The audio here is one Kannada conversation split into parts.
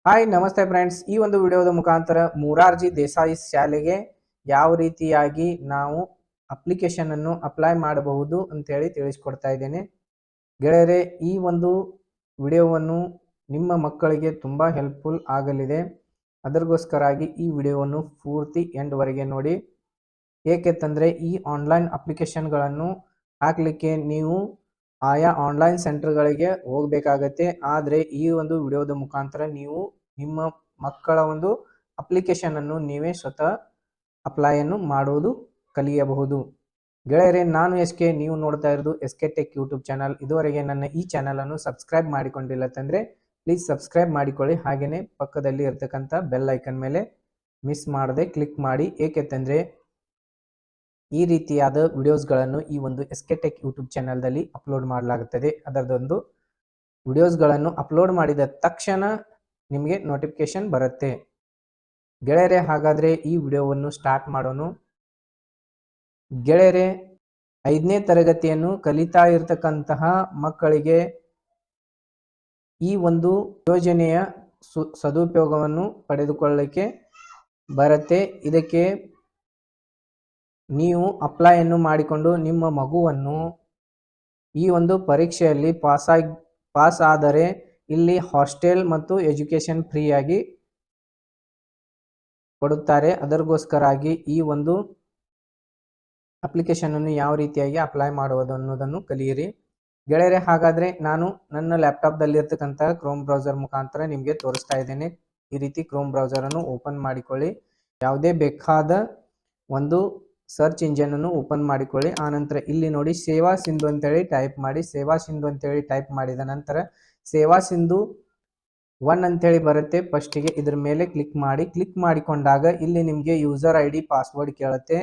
ಹಾಯ್ ನಮಸ್ತೆ ಫ್ರೆಂಡ್ಸ್. ಈ ಒಂದು ವಿಡಿಯೋದ ಮುಖಾಂತರ ಮುರಾರ್ಜಿ ದೇಸಾಯಿ ಶಾಲೆಗೆ ಯಾವ ರೀತಿಯಾಗಿ ನಾವು ಅಪ್ಲಿಕೇಶನ್ ಅನ್ನು ಅಪ್ಲೈ ಮಾಡಬಹುದು ಅಂತ ಹೇಳಿ ತಿಳಿಸ್ಕೊಡ್ತಾ ಇದ್ದೇನೆ. ಗೆಳೆಯರೆ, ಈ ಒಂದು ವಿಡಿಯೋವನ್ನು ನಿಮ್ಮ ಮಕ್ಕಳಿಗೆ ತುಂಬ ಹೆಲ್ಪ್ಫುಲ್ ಆಗಲಿದೆ. ಅದಕ್ಕೋಸ್ಕರಾಗಿ ಈ ವಿಡಿಯೋವನ್ನು ಪೂರ್ತಿ ಎಂಡ್ ವರೆಗೆ ನೋಡಿ. ಏಕೆಂತಂದರೆ ಈ ಆನ್ಲೈನ್ ಅಪ್ಲಿಕೇಶನ್ಗಳನ್ನು ಹಾಕಲಿಕ್ಕೆ ನೀವು ಆಯಾ ಆನ್ಲೈನ್ ಸೆಂಟರ್ಗಳಿಗೆ ಹೋಗಬೇಕಾಗತ್ತೆ. ಆದರೆ ಈ ಒಂದು ವಿಡಿಯೋದ ಮುಖಾಂತರ ನೀವು ನಿಮ್ಮ ಮಕ್ಕಳ ಒಂದು ಅಪ್ಲಿಕೇಶನ್ ಅನ್ನು ನೀವೇ ಸ್ವತಃ ಅಪ್ಲೈಯನ್ನು ಮಾಡುವುದು ಕಲಿಯಬಹುದು. ಗೆಳೆಯರೆ, ನಾನು SK, ನೀವು ನೋಡ್ತಾ ಇರೋದು SK ಟೆಕ್ ಯೂಟ್ಯೂಬ್ ಚಾನಲ್. ಇದುವರೆಗೆ ನನ್ನ ಈ ಚಾನಲನ್ನು ಸಬ್ಸ್ಕ್ರೈಬ್ ಮಾಡಿಕೊಂಡಿಲ್ಲ ತಂದರೆ ಪ್ಲೀಸ್ ಸಬ್ಸ್ಕ್ರೈಬ್ ಮಾಡಿಕೊಳ್ಳಿ. ಹಾಗೆಯೇ ಪಕ್ಕದಲ್ಲಿ ಇರ್ತಕ್ಕಂಥ ಬೆಲ್ ಐಕನ್ ಮೇಲೆ ಮಿಸ್ ಮಾಡದೆ ಕ್ಲಿಕ್ ಮಾಡಿ. ಏಕೆಂತಂದರೆ ಈ ರೀತಿಯಾದ ವಿಡಿಯೋಸ್ಗಳನ್ನು ಈ ಒಂದು SK ಟೆಕ್ ಯೂಟ್ಯೂಬ್ ಚಾನಲ್ದಲ್ಲಿ ಅಪ್ಲೋಡ್ ಮಾಡಲಾಗುತ್ತದೆ. ಅದರದೊಂದು ವಿಡಿಯೋಸ್ಗಳನ್ನು ಅಪ್ಲೋಡ್ ಮಾಡಿದ ತಕ್ಷಣ ನಿಮಗೆ ನೋಟಿಫಿಕೇಶನ್ ಬರುತ್ತೆ. ಗೆಳೆಯರೆ, ಹಾಗಾದರೆ ಈ ವಿಡಿಯೋವನ್ನು ಸ್ಟಾರ್ಟ್ ಮಾಡೋಣ. ಗೆಳೆಯರೆ, 5ನೇ ತರಗತಿಯನ್ನು ಕಲಿತಾ ಇರತಕ್ಕಂತಹ ಮಕ್ಕಳಿಗೆ ಈ ಒಂದು ಯೋಜನೆಯ ಸದುಪಯೋಗವನ್ನು ಪಡೆದುಕೊಳ್ಳಲಿಕ್ಕೆ ಬರುತ್ತೆ. ಇದಕ್ಕೆ ನೀವು ಅಪ್ಲೈಯನ್ನು ಮಾಡಿಕೊಂಡು ನಿಮ್ಮ ಮಗುವನ್ನು ಈ ಒಂದು ಪರೀಕ್ಷೆಯಲ್ಲಿ ಪಾಸ್ ಆದರೆ ಇಲ್ಲಿ ಹಾಸ್ಟೆಲ್ ಮತ್ತು ಎಜುಕೇಷನ್ ಫ್ರೀಯಾಗಿ ಕೊಡುತ್ತಾರೆ. ಅದಕ್ಕೋಸ್ಕರಾಗಿ ಈ ಒಂದು ಅಪ್ಲಿಕೇಶನ್ ಅನ್ನು ಯಾವ ರೀತಿಯಾಗಿ ಅಪ್ಲೈ ಮಾಡುವುದು ಅನ್ನೋದನ್ನು ಕಲಿಯಿರಿ. ಗೆಳೆಯರೆ, ಹಾಗಾದರೆ ನಾನು ನನ್ನ ಲ್ಯಾಪ್ಟಾಪ್ದಲ್ಲಿರ್ತಕ್ಕಂಥ ಕ್ರೋಮ್ ಬ್ರೌಸರ್ ಮುಖಾಂತರ ನಿಮಗೆ ತೋರಿಸ್ತಾ ಇದ್ದೇನೆ. ಈ ರೀತಿ ಕ್ರೋಮ್ ಬ್ರೌಸರನ್ನು ಓಪನ್ ಮಾಡಿಕೊಳ್ಳಿ. ಯಾವುದೇ ಬೇಕಾದ ಒಂದು ಸರ್ಚ್ ಇಂಜಿನನ್ನು ಓಪನ್ ಮಾಡಿಕೊಳ್ಳಿ. ಆನಂತರ ಇಲ್ಲಿ ನೋಡಿ ಸೇವಾ ಸಿಂಧು ಅಂತೇಳಿ ಟೈಪ್ ಮಾಡಿ. ಸೇವಾ ಸಿಂಧು ಅಂತೇಳಿ ಟೈಪ್ ಮಾಡಿದ ನಂತರ ಸೇವಾ ಸಿಂಧು 1 ಅಂತೇಳಿ ಬರುತ್ತೆ. ಫಸ್ಟಿಗೆ ಇದ್ರ ಮೇಲೆ ಕ್ಲಿಕ್ ಮಾಡಿ. ಕ್ಲಿಕ್ ಮಾಡಿಕೊಂಡಾಗ ಇಲ್ಲಿ ನಿಮಗೆ ಯೂಸರ್ ID ಪಾಸ್ವರ್ಡ್ ಕೇಳುತ್ತೆ.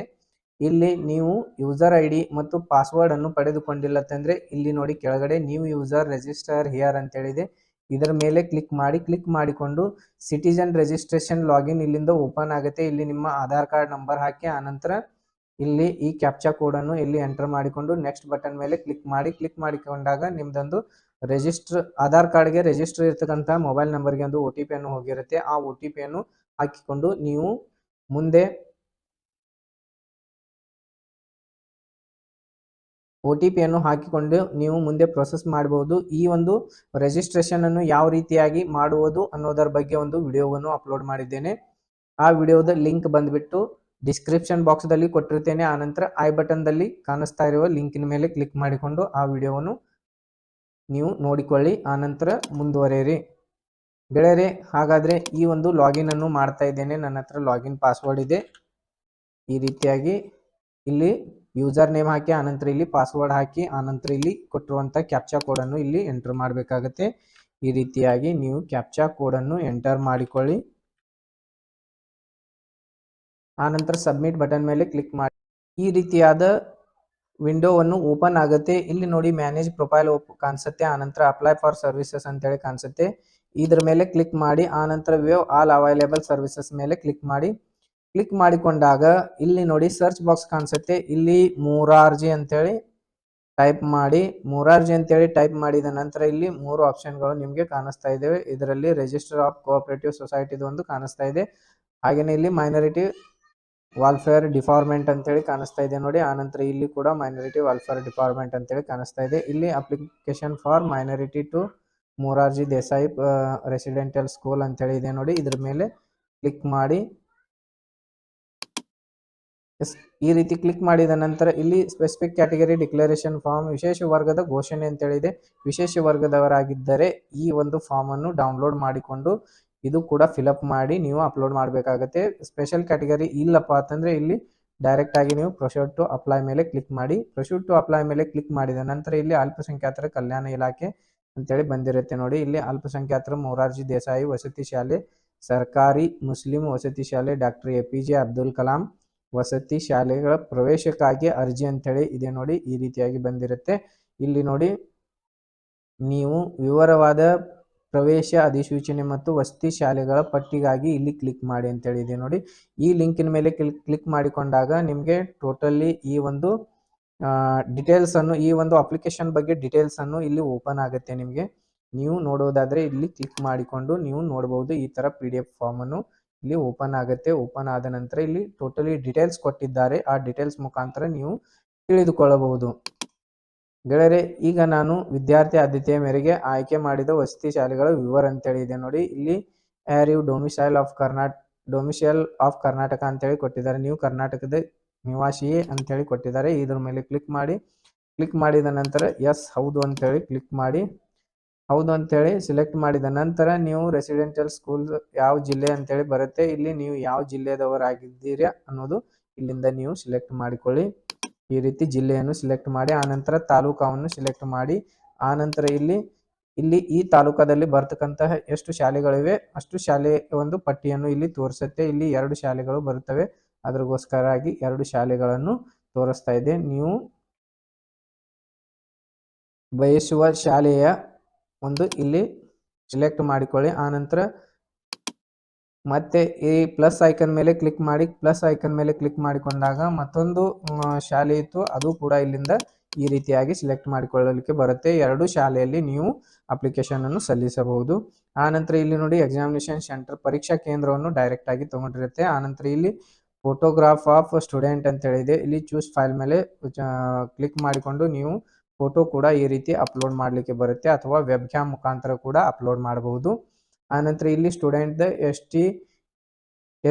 ಇಲ್ಲಿ ನೀವು ಯೂಸರ್ ID ಮತ್ತು ಪಾಸ್ವರ್ಡ್ ಅನ್ನು ಪಡೆದುಕೊಂಡಿಲ್ಲತ್ತಂದರೆ ಇಲ್ಲಿ ನೋಡಿ ಕೆಳಗಡೆ ನ್ಯೂ ಯೂಸರ್ ರಿಜಿಸ್ಟರ್ ಹಿಯರ್ ಅಂತೇಳಿದೆ. ಇದರ ಮೇಲೆ ಕ್ಲಿಕ್ ಮಾಡಿ. ಕ್ಲಿಕ್ ಮಾಡಿಕೊಂಡು ಸಿಟಿಜನ್ ರಿಜಿಸ್ಟ್ರೇಷನ್ ಲಾಗಿನ್ ಇಲ್ಲಿಂದ ಓಪನ್ ಆಗುತ್ತೆ. ಇಲ್ಲಿ ನಿಮ್ಮ ಆಧಾರ್ ಕಾರ್ಡ್ ನಂಬರ್ ಹಾಕಿ ಆನಂತರ ಇಲ್ಲಿ ಈ ಕ್ಯಾಪ್ಚಾ ಕೋಡನ್ನು ಇಲ್ಲಿ ಎಂಟರ್ ಮಾಡಿಕೊಂಡು ನೆಕ್ಸ್ಟ್ ಬಟನ್ ಮೇಲೆ ಕ್ಲಿಕ್ ಮಾಡಿ. ಕ್ಲಿಕ್ ಮಾಡಿಕೊಂಡಾಗ ನಿಮ್ದೊಂದು ಆಧಾರ್ ಕಾರ್ಡ್ಗೆ ರಿಜಿಸ್ಟರ್ ಇರ್ತಕ್ಕಂಥ ಮೊಬೈಲ್ ನಂಬರ್ಗೆ ಒಂದು OTP ಅನ್ನು ಹೋಗಿರುತ್ತೆ. ಆ OTP ಅನ್ನು ಹಾಕಿಕೊಂಡು ನೀವು ಮುಂದೆ ಪ್ರೊಸೆಸ್ ಮಾಡಬಹುದು. ಈ ಒಂದು ರಿಜಿಸ್ಟ್ರೇಷನ್ ಅನ್ನು ಯಾವ ರೀತಿಯಾಗಿ ಮಾಡುವುದು ಅನ್ನೋದರ ಬಗ್ಗೆ ಒಂದು ವಿಡಿಯೋವನ್ನು ಅಪ್ಲೋಡ್ ಮಾಡಿದ್ದೇನೆ. ಆ ವಿಡಿಯೋದ ಲಿಂಕ್ ಬಂದ್ಬಿಟ್ಟು ಡಿಸ್ಕ್ರಿಪ್ಷನ್ ಬಾಕ್ಸ್ದಲ್ಲಿ ಕೊಟ್ಟಿರ್ತೇನೆ. ಆನಂತರ ಐ ಬಟನ್ದಲ್ಲಿ ಕಾಣಿಸ್ತಾ ಇರುವ ಲಿಂಕಿನ ಮೇಲೆ ಕ್ಲಿಕ್ ಮಾಡಿಕೊಂಡು ಆ ವಿಡಿಯೋವನ್ನು ನೀವು ನೋಡಿಕೊಳ್ಳಿ. ಆನಂತರ ಮುಂದುವರೆಯಿರಿ. ಗೆಳೆಯರೆ, ಹಾಗಾದರೆ ಈ ಒಂದು ಲಾಗಿನ್ ಅನ್ನು ಮಾಡ್ತಾ ಇದ್ದೇನೆ. ನನ್ನ ಹತ್ರ ಲಾಗಿನ್ ಪಾಸ್ವರ್ಡ್ ಇದೆ. ಈ ರೀತಿಯಾಗಿ ಇಲ್ಲಿ ಯೂಸರ್ ನೇಮ್ ಹಾಕಿ ಆನಂತರ ಇಲ್ಲಿ ಪಾಸ್ವರ್ಡ್ ಹಾಕಿ ಆನಂತರ ಇಲ್ಲಿ ಕೊಟ್ಟಿರುವಂಥ ಕ್ಯಾಪ್ಚಾ ಕೋಡನ್ನು ಇಲ್ಲಿ ಎಂಟರ್ ಮಾಡಬೇಕಾಗತ್ತೆ. ಈ ರೀತಿಯಾಗಿ ನೀವು ಕ್ಯಾಪ್ಚಾ ಕೋಡನ್ನು ಎಂಟರ್ ಮಾಡಿಕೊಳ್ಳಿ. ಆನಂತರ ಸಬ್ಮಿಟ್ ಬಟನ್ ಮೇಲೆ ಕ್ಲಿಕ್ ಮಾಡಿ. ಈ ರೀತಿಯಾದ ವಿಂಡೋವನ್ನು ಓಪನ್ ಆಗುತ್ತೆ. ಇಲ್ಲಿ ನೋಡಿ ಮ್ಯಾನೇಜ್ ಪ್ರೊಫೈಲ್ ಕಾಣಿಸುತ್ತೆ. ಆನಂತರ ಅಪ್ಲೈ ಫಾರ್ ಸರ್ವಿಸಸ್ ಅಂತೇಳಿ ಕಾಣಿಸುತ್ತೆ. ಇದ್ರ ಮೇಲೆ ಕ್ಲಿಕ್ ಮಾಡಿ. ಆನಂತರ ವ್ಯೂ ಆಲ್ ಅವೈಲೇಬಲ್ ಸರ್ವಿಸಸ್ ಮೇಲೆ ಕ್ಲಿಕ್ ಮಾಡಿ. ಕ್ಲಿಕ್ ಮಾಡಿಕೊಂಡಾಗ ಇಲ್ಲಿ ನೋಡಿ ಸರ್ಚ್ ಬಾಕ್ಸ್ ಕಾಣಿಸುತ್ತೆ. ಇಲ್ಲಿ ಮುರಾರ್ಜಿ ಅಂತೇಳಿ ಟೈಪ್ ಮಾಡಿ. ಮುರಾರ್ಜಿ ಅಂತೇಳಿ ಟೈಪ್ ಮಾಡಿದ ನಂತರ ಇಲ್ಲಿ 3 ಆಪ್ಷನ್ಗಳು ನಿಮಗೆ ಕಾಣಿಸ್ತಾ ಇದ್ದೇವೆ. ಇದರಲ್ಲಿ ರಿಜಿಸ್ಟರ್ ಆಫ್ ಕೋಆಪರೇಟಿವ್ ಸೊಸೈಟಿದು ಒಂದು ಕಾಣಿಸ್ತಾ ಇದೆ. ಹಾಗೆಯೇ ಇಲ್ಲಿ ಮೈನಾರಿಟಿ ವೆಲ್ಫೇರ್ ಡಿಪಾರ್ಟ್ಮೆಂಟ್ ಅಂತೇಳಿ ಕಾಣಿಸ್ತಾ ಇದೆ ನೋಡಿ. ಆನಂತರ ಇಲ್ಲಿ ಕೂಡ ಮೈನಾರಿಟಿ ವೆಲ್ಫೇರ್ ಡಿಪಾರ್ಟ್ಮೆಂಟ್ ಅಂತೇಳಿ ಕಾಣಿಸ್ತಾ ಇದೆ. ಇಲ್ಲಿ application for minority to Morarji Desai residential school ಅಂತೇಳಿ ಇದೆ ನೋಡಿ. ಇದ್ರ ಮೇಲೆ ಕ್ಲಿಕ್ ಮಾಡಿ. ಈ ರೀತಿ ಕ್ಲಿಕ್ ಮಾಡಿದ ನಂತರ ಇಲ್ಲಿ ಸ್ಪೆಸಿಫಿಕ್ ಕ್ಯಾಟಗರಿ ಡಿಕ್ಲರೇಷನ್ ಫಾರ್ಮ್ ವಿಶೇಷ ವರ್ಗದ ಘೋಷಣೆ ಅಂತೇಳಿದೆ. ವಿಶೇಷ ವರ್ಗದವರಾಗಿದ್ದರೆ ಈ ಒಂದು ಫಾರ್ಮ್ ಅನ್ನು ಡೌನ್ಲೋಡ್ ಮಾಡಿಕೊಂಡು ಇದು ಕೂಡ ಫಿಲಪ್ ಮಾಡಿ ನೀವು ಅಪ್ಲೋಡ್ ಮಾಡಬೇಕಾಗತ್ತೆ. ಸ್ಪೆಷಲ್ ಕ್ಯಾಟಗರಿ ಇಲ್ಲಪ್ಪ ಅಂತಂದರೆ ಇಲ್ಲಿ ಡೈರೆಕ್ಟ್ ಆಗಿ ನೀವು ಪ್ರೊಸೀಡ್ ಟು ಅಪ್ಲೈ ಮೇಲೆ ಕ್ಲಿಕ್ ಮಾಡಿ. ಪ್ರೊಸೀಡ್ ಟು ಅಪ್ಲೈ ಮೇಲೆ ಕ್ಲಿಕ್ ಮಾಡಿದ ನಂತರ ಇಲ್ಲಿ ಅಲ್ಪಸಂಖ್ಯಾತರ ಕಲ್ಯಾಣ ಇಲಾಖೆ ಅಂತೇಳಿ ಬಂದಿರುತ್ತೆ ನೋಡಿ. ಇಲ್ಲಿ ಅಲ್ಪಸಂಖ್ಯಾತರ ಮುರಾರ್ಜಿ ದೇಸಾಯಿ ವಸತಿ ಶಾಲೆ, ಸರ್ಕಾರಿ ಮುಸ್ಲಿಂ ವಸತಿ ಶಾಲೆ, ಡಾಕ್ಟರ್ APJ ಅಬ್ದುಲ್ ಕಲಾಂ ವಸತಿ ಶಾಲೆಗಳ ಪ್ರವೇಶಕ್ಕಾಗಿ ಅರ್ಜಿ ಅಂತೇಳಿ ಇದೆ ನೋಡಿ. ಈ ರೀತಿಯಾಗಿ ಬಂದಿರುತ್ತೆ. ಇಲ್ಲಿ ನೋಡಿ ನೀವು ವಿವರವಾದ ಪ್ರವೇಶ ಅಧಿಸೂಚನೆ ಮತ್ತು ವಸತಿ ಶಾಲೆಗಳ ಪಟ್ಟಿಗಾಗಿ ಇಲ್ಲಿ ಕ್ಲಿಕ್ ಮಾಡಿ ಅಂತೇಳಿ ಇದೆ ನೋಡಿ. ಈ ಲಿಂಕಿನ ಮೇಲೆ ಕ್ಲಿಕ್ ಮಾಡಿಕೊಂಡಾಗ ನಿಮಗೆ ಟೋಟಲಿ ಈ ಒಂದು ಡೀಟೇಲ್ಸ್ ಅನ್ನು ಈ ಒಂದು ಅಪ್ಲಿಕೇಶನ್ ಬಗ್ಗೆ ಡೀಟೇಲ್ಸ್ ಅನ್ನು ಇಲ್ಲಿ ಓಪನ್ ಆಗುತ್ತೆ ನಿಮಗೆ. ನೀವು ನೋಡೋದಾದ್ರೆ ಇಲ್ಲಿ ಕ್ಲಿಕ್ ಮಾಡಿಕೊಂಡು ನೀವು ನೋಡಬಹುದು. ಈ ತರ PDF ಫಾರ್ಮ್ ಅನ್ನು ಇಲ್ಲಿ ಓಪನ್ ಆಗುತ್ತೆ. ಓಪನ್ ಆದ ನಂತರ ಇಲ್ಲಿ ಟೋಟಲಿ ಡೀಟೇಲ್ಸ್ ಕೊಟ್ಟಿದ್ದಾರೆ. ಆ ಡೀಟೇಲ್ಸ್ ಮುಖಾಂತರ ನೀವು ತಿಳಿದುಕೊಳ್ಳಬಹುದು. ಗೆಳೆಯರೆ, ಈಗ ನಾನು ವಿದ್ಯಾರ್ಥಿ ಆದ್ಯತೆಯ ಮೇರೆಗೆ ಆಯ್ಕೆ ಮಾಡಿದ ವಸತಿ ಶಾಲೆಗಳ ವಿವರ ಅಂತೇಳಿ ಇದೆ ನೋಡಿ. ಇಲ್ಲಿ ಯು ಡೊಮಿಸೈಲ್ ಆಫ್ ಕರ್ನಾಟಕ ಅಂತೇಳಿ ಕೊಟ್ಟಿದ್ದಾರೆ. ನೀವು ಕರ್ನಾಟಕದ ನಿವಾಸಿಯೇ ಅಂತೇಳಿ ಕೊಟ್ಟಿದ್ದಾರೆ. ಇದ್ರ ಮೇಲೆ ಕ್ಲಿಕ್ ಮಾಡಿ. ಕ್ಲಿಕ್ ಮಾಡಿದ ನಂತರ ಎಸ್ ಹೌದು ಅಂತೇಳಿ ಕ್ಲಿಕ್ ಮಾಡಿ. ಹೌದು ಅಂತೇಳಿ ಸಿಲೆಕ್ಟ್ ಮಾಡಿದ ನಂತರ ನೀವು ರೆಸಿಡೆನ್ಷಿಯಲ್ ಸ್ಕೂಲ್ ಯಾವ ಜಿಲ್ಲೆ ಅಂತೇಳಿ ಬರುತ್ತೆ. ಇಲ್ಲಿ ನೀವು ಯಾವ ಜಿಲ್ಲೆದವರಾಗಿದ್ದೀರಿ ಅನ್ನೋದು ಇಲ್ಲಿಂದ ನೀವು ಸಿಲೆಕ್ಟ್ ಮಾಡಿಕೊಳ್ಳಿ. ಈ ರೀತಿ ಜಿಲ್ಲೆಯನ್ನು ಸಿಲೆಕ್ಟ್ ಮಾಡಿ ಆನಂತರ ತಾಲೂಕವನ್ನು ಸಿಲೆಕ್ಟ್ ಮಾಡಿ ಆನಂತರ ಇಲ್ಲಿ ಈ ತಾಲೂಕದಲ್ಲಿ ಬರ್ತಕ್ಕಂತಹ ಎಷ್ಟು ಶಾಲೆಗಳಿವೆ ಅಷ್ಟು ಶಾಲೆ ಒಂದು ಪಟ್ಟಿಯನ್ನು ಇಲ್ಲಿ ತೋರಿಸುತ್ತೆ. ಇಲ್ಲಿ 2 ಶಾಲೆಗಳು ಬರುತ್ತವೆ. ಅದಕ್ಕೋಸ್ಕರವಾಗಿ 2 ಶಾಲೆಗಳನ್ನು ತೋರಿಸ್ತಾ ಇದೆ. ನೀವು ಬಯಸುವ ಶಾಲೆಯ ಒಂದು ಇಲ್ಲಿ ಸಿಲೆಕ್ಟ್ ಮಾಡಿಕೊಳ್ಳಿ. ಆನಂತರ ಮತ್ತೆ ಈ ಪ್ಲಸ್ ಐಕನ್ ಮೇಲೆ ಕ್ಲಿಕ್ ಮಾಡಿ. ಪ್ಲಸ್ ಐಕನ್ ಮೇಲೆ ಕ್ಲಿಕ್ ಮಾಡಿಕೊಂಡಾಗ ಮತ್ತೊಂದು ಶಾಲೆ ಇತ್ತು, ಅದು ಕೂಡ ಇಲ್ಲಿಂದ ಈ ರೀತಿಯಾಗಿ ಸಿಲೆಕ್ಟ್ ಮಾಡಿಕೊಳ್ಳಲಿಕ್ಕೆ ಬರುತ್ತೆ. 2 ಶಾಲೆಯಲ್ಲಿ ನೀವು ಅಪ್ಲಿಕೇಶನ್ ಅನ್ನು ಸಲ್ಲಿಸಬಹುದು. ಆನಂತರ ಇಲ್ಲಿ ನೋಡಿ ಎಕ್ಸಾಮಿನೇಷನ್ ಸೆಂಟರ್ ಪರೀಕ್ಷಾ ಕೇಂದ್ರವನ್ನು ಡೈರೆಕ್ಟ್ ಆಗಿ ತಗೊಂಡಿರುತ್ತೆ. ಆನಂತರ ಇಲ್ಲಿ ಫೋಟೋಗ್ರಾಫ್ ಆಫ್ ಸ್ಟೂಡೆಂಟ್ ಅಂತ ಹೇಳಿದೆ. ಇಲ್ಲಿ ಚೂಸ್ ಫೈಲ್ ಮೇಲೆ ಕ್ಲಿಕ್ ಮಾಡಿಕೊಂಡು ನೀವು ಫೋಟೋ ಕೂಡ ಈ ರೀತಿ ಅಪ್ಲೋಡ್ ಮಾಡಲಿಕ್ಕೆ ಬರುತ್ತೆ ಅಥವಾ ವೆಬ್ ಕ್ಯಾಮ್ ಮುಖಾಂತರ ಕೂಡ ಅಪ್ಲೋಡ್ ಮಾಡಬಹುದು. ಆನಂತರ ಇಲ್ಲಿ ಸ್ಟೂಡೆಂಟ್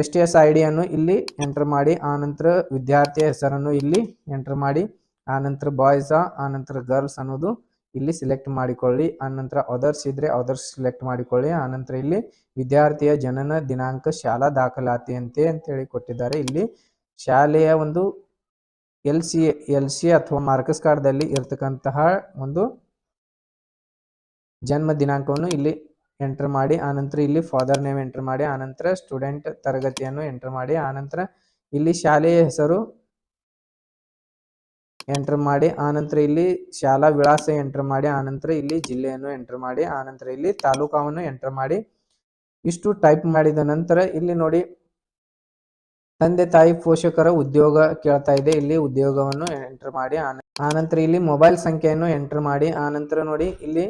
STS ID ಅನ್ನು ಇಲ್ಲಿ ಎಂಟರ್ ಮಾಡಿ. ಆನಂತರ ವಿದ್ಯಾರ್ಥಿಯ ಹೆಸರನ್ನು ಇಲ್ಲಿ ಎಂಟರ್ ಮಾಡಿ. ಆನಂತರ ಬಾಯ್ಸ್ ಆನಂತರ ಗರ್ಲ್ಸ್ ಅನ್ನೋದು ಇಲ್ಲಿ ಸಿಲೆಕ್ಟ್ ಮಾಡಿಕೊಳ್ಳಿ. ಆನಂತರ ಅದರ್ಸ್ ಇದ್ರೆ ಅದರ್ಸ್ ಸಿಲೆಕ್ಟ್ ಮಾಡಿಕೊಳ್ಳಿ. ಆನಂತರ ಇಲ್ಲಿ ವಿದ್ಯಾರ್ಥಿಯ ಜನನ ದಿನಾಂಕ, ಶಾಲಾ ದಾಖಲಾತಿಯಂತೆ ಅಂತೇಳಿ ಕೊಟ್ಟಿದ್ದಾರೆ. ಇಲ್ಲಿ ಶಾಲೆಯ ಒಂದು LC ಅಥವಾ ಮಾರ್ಕಸ್ ಕಾರ್ಡ್ದಲ್ಲಿ ಇರ್ತಕ್ಕಂತಹ ಒಂದು ಜನ್ಮ ದಿನಾಂಕವನ್ನು ಇಲ್ಲಿ ಎಂಟರ್ ಮಾಡಿ. ಆನಂತರ ಇಲ್ಲಿ ಫಾದರ್ ನೇಮ್ ಎಂಟರ್ ಮಾಡಿ. ಆನಂತರ ಸ್ಟೂಡೆಂಟ್ ತರಗತಿಯನ್ನು ಎಂಟರ್ ಮಾಡಿ. ಆನಂತರ ಇಲ್ಲಿ ಶಾಲೆಯ ಹೆಸರು ಎಂಟರ್ ಮಾಡಿ. ಆನಂತರ ಇಲ್ಲಿ ಶಾಲಾ ವಿಳಾಸ ಎಂಟರ್ ಮಾಡಿ. ಆನಂತರ ಇಲ್ಲಿ ಜಿಲ್ಲೆಯನ್ನು ಎಂಟರ್ ಮಾಡಿ. ಆನಂತರ ಇಲ್ಲಿ ತಾಲೂಕವನ್ನು ಎಂಟರ್ ಮಾಡಿ. ಇಷ್ಟು ಟೈಪ್ ಮಾಡಿದ ನಂತರ ಇಲ್ಲಿ ನೋಡಿ ತಂದೆ ತಾಯಿ ಪೋಷಕರ ಉದ್ಯೋಗ ಕೇಳ್ತಾ ಇದೆ. ಇಲ್ಲಿ ಉದ್ಯೋಗವನ್ನು ಎಂಟರ್ ಮಾಡಿ. ಆನಂತರ ಇಲ್ಲಿ ಮೊಬೈಲ್ ಸಂಖ್ಯೆಯನ್ನು ಎಂಟರ್ ಮಾಡಿ. ಆನಂತರ ನೋಡಿ ಇಲ್ಲಿ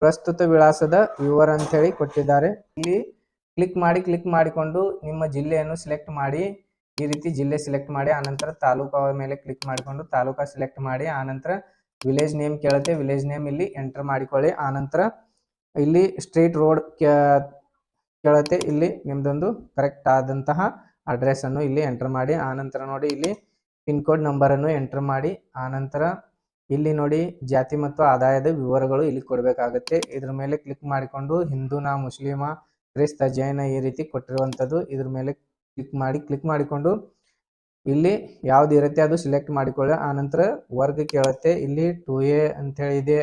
ಪ್ರಸ್ತುತ ವಿಳಾಸದ ವಿವರ ಅಂತ ಹೇಳಿ ಕೊಟ್ಟಿದ್ದಾರೆ. ಇಲ್ಲಿ ಕ್ಲಿಕ್ ಮಾಡಿಕೊಂಡು ನಿಮ್ಮ ಜಿಲ್ಲೆಯನ್ನು ಸಿಲೆಕ್ಟ್ ಮಾಡಿ. ಈ ರೀತಿ ಜಿಲ್ಲೆ ಸಿಲೆಕ್ಟ್ ಮಾಡಿ. ಆನಂತರ ತಾಲೂಕು ಮೇಲೆ ಕ್ಲಿಕ್ ಮಾಡಿಕೊಂಡು ತಾಲೂಕಾ ಸಿಲೆಕ್ಟ್ ಮಾಡಿ. ಆನಂತರ ವಿಲೇಜ್ ನೇಮ್ ಕೇಳುತ್ತೆ, ವಿಲೇಜ್ ನೇಮ್ ಇಲ್ಲಿ ಎಂಟರ್ ಮಾಡಿಕೊಳ್ಳಿ. ಆನಂತರ ಇಲ್ಲಿ ಸ್ಟ್ರೀಟ್ ರೋಡ್ ಕೇಳುತ್ತೆ, ಇಲ್ಲಿ ನಿಮ್ದೊಂದು ಕರೆಕ್ಟ್ ಆದಂತಹ ಅಡ್ರೆಸ್ ಅನ್ನು ಇಲ್ಲಿ ಎಂಟರ್ ಮಾಡಿ. ಆನಂತರ ನೋಡಿ ಇಲ್ಲಿ ಪಿನ್ ಕೋಡ್ ನಂಬರ್ ಅನ್ನು ಎಂಟರ್ ಮಾಡಿ. ಆನಂತರ ಇಲ್ಲಿ ನೋಡಿ ಜಾತಿ ಮತ್ತು ಆದಾಯದ ವಿವರಗಳು ಇಲ್ಲಿ ಕೊಡಬೇಕಾಗುತ್ತೆ. ಇದ್ರ ಮೇಲೆ ಕ್ಲಿಕ್ ಮಾಡಿಕೊಂಡು ಹಿಂದೂನಾ, ಮುಸ್ಲಿಮ, ಕ್ರಿಸ್ತ, ಜೈನ ಈ ರೀತಿ ಕೊಟ್ಟಿರುವಂಥದ್ದು ಇದ್ರ ಮೇಲೆ ಕ್ಲಿಕ್ ಮಾಡಿಕೊಂಡು ಇಲ್ಲಿ ಯಾವ್ದು ಇರುತ್ತೆ ಅದು ಸಿಲೆಕ್ಟ್ ಮಾಡಿಕೊಳ್ಳಿ. ಆನಂತರ ವರ್ಗ ಕೇಳುತ್ತೆ, ಇಲ್ಲಿ 2A ಅಂತ ಹೇಳಿದೆ,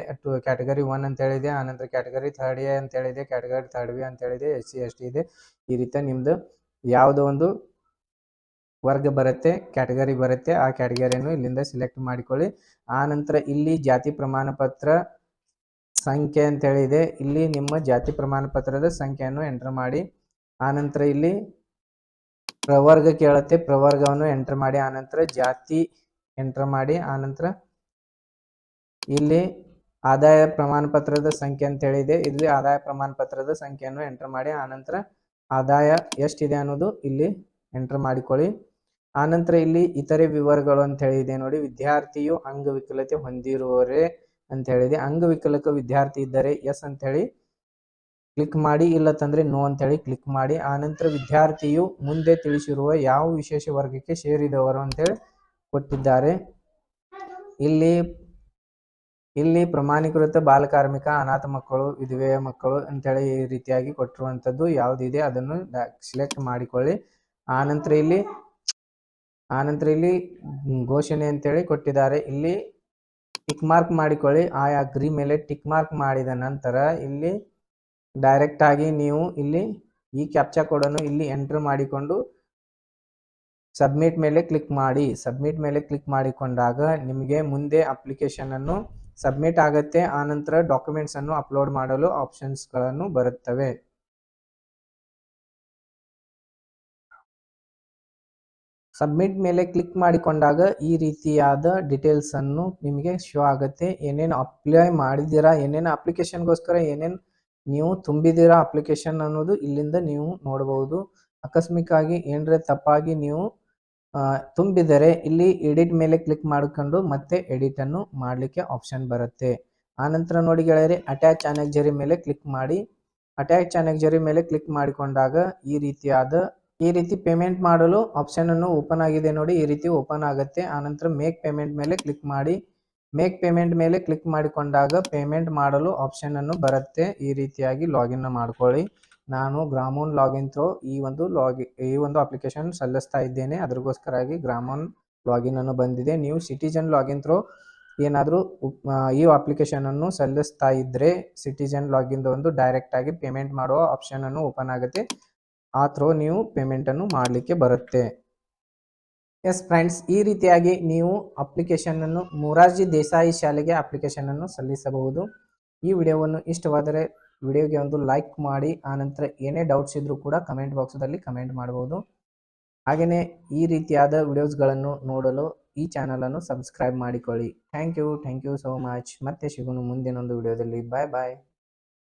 ಕ್ಯಾಟಗರಿ 1 ಅಂತ ಹೇಳಿದೆ. ಆನಂತರ ಕ್ಯಾಟಗರಿ 3A ಅಂತ ಹೇಳಿದೆ, ಕ್ಯಾಟಗರಿ 3B ಅಂತ ಹೇಳಿದೆ, SC ST ಇದೆ. ಈ ರೀತಿ ನಿಮ್ದು ಯಾವುದೋ ಒಂದು ವರ್ಗ ಬರುತ್ತೆ, ಕ್ಯಾಟಗರಿ ಬರುತ್ತೆ, ಆ ಕ್ಯಾಟಗರಿಯನ್ನು ಇಲ್ಲಿಂದ ಸಿಲೆಕ್ಟ್ ಮಾಡಿಕೊಳ್ಳಿ. ಆನಂತರ ಇಲ್ಲಿ ಜಾತಿ ಪ್ರಮಾಣ ಪತ್ರ ಸಂಖ್ಯೆ ಅಂತ ಹೇಳಿದೆ, ಇಲ್ಲಿ ನಿಮ್ಮ ಜಾತಿ ಪ್ರಮಾಣ ಪತ್ರದ ಸಂಖ್ಯೆಯನ್ನು ಎಂಟರ್ ಮಾಡಿ. ಆನಂತರ ಇಲ್ಲಿ ಪ್ರವರ್ಗ ಕೇಳುತ್ತೆ, ಪ್ರವರ್ಗವನ್ನು ಎಂಟರ್ ಮಾಡಿ. ಆನಂತರ ಜಾತಿ ಎಂಟರ್ ಮಾಡಿ. ಆನಂತರ ಇಲ್ಲಿ ಆದಾಯ ಪ್ರಮಾಣ ಪತ್ರದ ಸಂಖ್ಯೆ ಅಂತ ಹೇಳಿದೆ, ಇಲ್ಲಿ ಆದಾಯ ಪ್ರಮಾಣ ಪತ್ರದ ಸಂಖ್ಯೆಯನ್ನು ಎಂಟರ್ ಮಾಡಿ. ಆನಂತರ ಆದಾಯ ಎಷ್ಟಿದೆ ಅನ್ನೋದು ಇಲ್ಲಿ ಎಂಟರ್ ಮಾಡಿಕೊಳ್ಳಿ. ಆನಂತರ ಇಲ್ಲಿ ಇತರೆ ವಿವರಗಳು ಅಂತ ಹೇಳಿದೆ ನೋಡಿ, ವಿದ್ಯಾರ್ಥಿಯು ಅಂಗವಿಕಲತೆ ಹೊಂದಿರುವವರೇ ಅಂತ ಹೇಳಿದೆ. ಅಂಗವಿಕಲಕ ವಿದ್ಯಾರ್ಥಿ ಇದ್ದರೆ ಎಸ್ ಅಂತ ಹೇಳಿ ಕ್ಲಿಕ್ ಮಾಡಿ, ಇಲ್ಲತ್ತಂದ್ರೆ ನೋ ಅಂತ ಹೇಳಿ ಕ್ಲಿಕ್ ಮಾಡಿ. ಆನಂತರ ವಿದ್ಯಾರ್ಥಿಯು ಮುಂದೆ ತಿಳಿಸಿರುವ ಯಾವ ವಿಶೇಷ ವರ್ಗಕ್ಕೆ ಸೇರಿದವರು ಅಂತೇಳಿ ಕೊಟ್ಟಿದ್ದಾರೆ. ಇಲ್ಲಿ ಪ್ರಮಾಣೀಕೃತ ಬಾಲಕಾರ್ಮಿಕ, ಅನಾಥ ಮಕ್ಕಳು, ವಿಧವೆಯ ಮಕ್ಕಳು ಅಂತೇಳಿ ಈ ರೀತಿಯಾಗಿ ಕೊಟ್ಟಿರುವಂಥದ್ದು ಯಾವುದಿದೆ ಅದನ್ನು ಸಿಲೆಕ್ಟ್ ಮಾಡಿಕೊಳ್ಳಿ. ಆನಂತರ ಇಲ್ಲಿ ಘೋಷಣೆ ಅಂತೇಳಿ ಕೊಟ್ಟಿದ್ದಾರೆ, ಇಲ್ಲಿ ಟಿಕ್ ಮಾರ್ಕ್ ಮಾಡಿಕೊಳ್ಳಿ. ಆ ಅಗ್ರಿ ಮೇಲೆ ಟಿಕ್ ಮಾರ್ಕ್ ಮಾಡಿದ ನಂತರ ಇಲ್ಲಿ ಡೈರೆಕ್ಟ್ ಆಗಿ ನೀವು ಇಲ್ಲಿ ಈ ಕ್ಯಾಪ್ಚಾ ಕೋಡನ್ನು ಇಲ್ಲಿ ಎಂಟರ್ ಮಾಡಿಕೊಂಡು ಸಬ್ಮಿಟ್ ಮೇಲೆ ಕ್ಲಿಕ್ ಮಾಡಿ. ಸಬ್ಮಿಟ್ ಮೇಲೆ ಕ್ಲಿಕ್ ಮಾಡಿಕೊಂಡಾಗ ನಿಮಗೆ ಮುಂದೆ ಅಪ್ಲಿಕೇಶನ್ ಅನ್ನು ಸಬ್ಮಿಟ್ ಆಗುತ್ತೆ. ಆನಂತರ ಡಾಕ್ಯುಮೆಂಟ್ಸ್ ಅನ್ನು ಅಪ್ಲೋಡ್ ಮಾಡಲು ಆಪ್ಷನ್ಸ್ಗಳನ್ನು ಬರುತ್ತವೆ. ಸಬ್ಮಿಟ್ ಮೇಲೆ ಕ್ಲಿಕ್ ಮಾಡಿಕೊಂಡಾಗ ಈ ರೀತಿಯಾದ ಡೀಟೇಲ್ಸ್ ಅನ್ನು ನಿಮಗೆ ಶೋ ಆಗುತ್ತೆ. ಏನೇನು ಅಪ್ಲೈ ಮಾಡಿದ್ದೀರಾ, ಏನೇನು ಅಪ್ಲಿಕೇಶನ್ಗೋಸ್ಕರ ಏನೇನು ನೀವು ತುಂಬಿದ್ದೀರಾ ಅಪ್ಲಿಕೇಶನ್ ಅನ್ನೋದು ಇಲ್ಲಿಂದ ನೀವು ನೋಡಬಹುದು. ಆಕಸ್ಮಿಕವಾಗಿ ಏನರೇ ತಪ್ಪಾಗಿ ನೀವು ತುಂಬಿದರೆ ಇಲ್ಲಿ ಎಡಿಟ್ ಮೇಲೆ ಕ್ಲಿಕ್ ಮಾಡಿಕೊಂಡು ಮತ್ತೆ ಎಡಿಟ್ ಅನ್ನು ಮಾಡಲಿಕ್ಕೆ ಆಪ್ಷನ್ ಬರುತ್ತೆ. ಆನಂತರ ನೋಡಿ ಗೆಳೆಯರೆ, ಅಟ್ಯಾಚ್ ಅನೆಕ್ಜರಿ ಮೇಲೆ ಕ್ಲಿಕ್ ಮಾಡಿ. ಅಟ್ಯಾಚ್ ಅನೆಕ್ಜರಿ ಮೇಲೆ ಕ್ಲಿಕ್ ಮಾಡಿಕೊಂಡಾಗ ಈ ರೀತಿ ಪೇಮೆಂಟ್ ಮಾಡಲು ಆಪ್ಷನ್ ಅನ್ನು ಓಪನ್ ಆಗಿದೆ ನೋಡಿ, ಈ ರೀತಿ ಓಪನ್ ಆಗುತ್ತೆ. ಆನಂತರ ಮೇಕ್ ಪೇಮೆಂಟ್ ಮೇಲೆ ಕ್ಲಿಕ್ ಮಾಡಿ. ಮೇಕ್ ಪೇಮೆಂಟ್ ಮೇಲೆ ಕ್ಲಿಕ್ ಮಾಡಿಕೊಂಡಾಗ ಪೇಮೆಂಟ್ ಮಾಡಲು ಆಪ್ಷನ್ ಅನ್ನು ಬರುತ್ತೆ. ಈ ರೀತಿಯಾಗಿ ಲಾಗಿನ್ ಮಾಡ್ಕೊಳ್ಳಿ. ನಾನು ಗ್ರಾಮೋನ್ ಲಾಗಿನ್ ಥ್ರೋ ಈ ಒಂದು ಅಪ್ಲಿಕೇಶನ್ ಸಲ್ಲಿಸ್ತಾ ಇದ್ದೇನೆ. ಅದಕ್ಕೋಸ್ಕರಾಗಿ ಗ್ರಾಮೋನ್ ಲಾಗಿನ್ ಅನ್ನು ಬಂದಿದೆ. ನೀವು ಸಿಟಿಜನ್ ಲಾಗಿನ್ ಥ್ರೋ ಏನಾದರೂ ಈ ಅಪ್ಲಿಕೇಶನ್ ಅನ್ನು ಸಲ್ಲಿಸ್ತಾ ಇದ್ರೆ ಸಿಟಿಜನ್ ಲಾಗಿನ್ ಒಂದು ಡೈರೆಕ್ಟ್ ಆಗಿ ಪೇಮೆಂಟ್ ಮಾಡುವ ಆಪ್ಷನ್ ಅನ್ನು ಓಪನ್ ಆಗುತ್ತೆ. ಆ ಥ್ರೋ ನೀವು ಪೇಮೆಂಟ್ ಅನ್ನು ಮಾಡಲಿಕ್ಕೆ ಬರುತ್ತೆ. ಎಸ್ ಫ್ರೆಂಡ್ಸ್, ಈ ರೀತಿಯಾಗಿ ನೀವು ಅಪ್ಲಿಕೇಶನ್ ಅನ್ನು ಮೊರಾರ್ಜಿ ದೇಸಾಯಿ ಶಾಲೆಗೆ ಅಪ್ಲಿಕೇಶನ್ ಅನ್ನು ಸಲ್ಲಿಸಬಹುದು. ಈ ವಿಡಿಯೋವನ್ನು ಇಷ್ಟವಾದರೆ ವಿಡಿಯೋಗೆ ಒಂದು ಲೈಕ್ ಮಾಡಿ. ಆನಂತರ ಏನೇ ಡೌಟ್ಸ್ ಇದ್ರೂ ಕೂಡ ಕಮೆಂಟ್ ಬಾಕ್ಸಲ್ಲಿ ಕಮೆಂಟ್ ಮಾಡಬಹುದು. ಹಾಗೆಯೇ ಈ ರೀತಿಯಾದ ವಿಡಿಯೋಸ್ಗಳನ್ನು ನೋಡಲು ಈ ಚಾನಲನ್ನು ಸಬ್ಸ್ಕ್ರೈಬ್ ಮಾಡಿಕೊಳ್ಳಿ. Thank you so much. ಮತ್ತೆ ಸಿಗೋಣ ಮುಂದಿನೊಂದು ವಿಡಿಯೋದಲ್ಲಿ. ಬಾಯ್ ಬಾಯ್.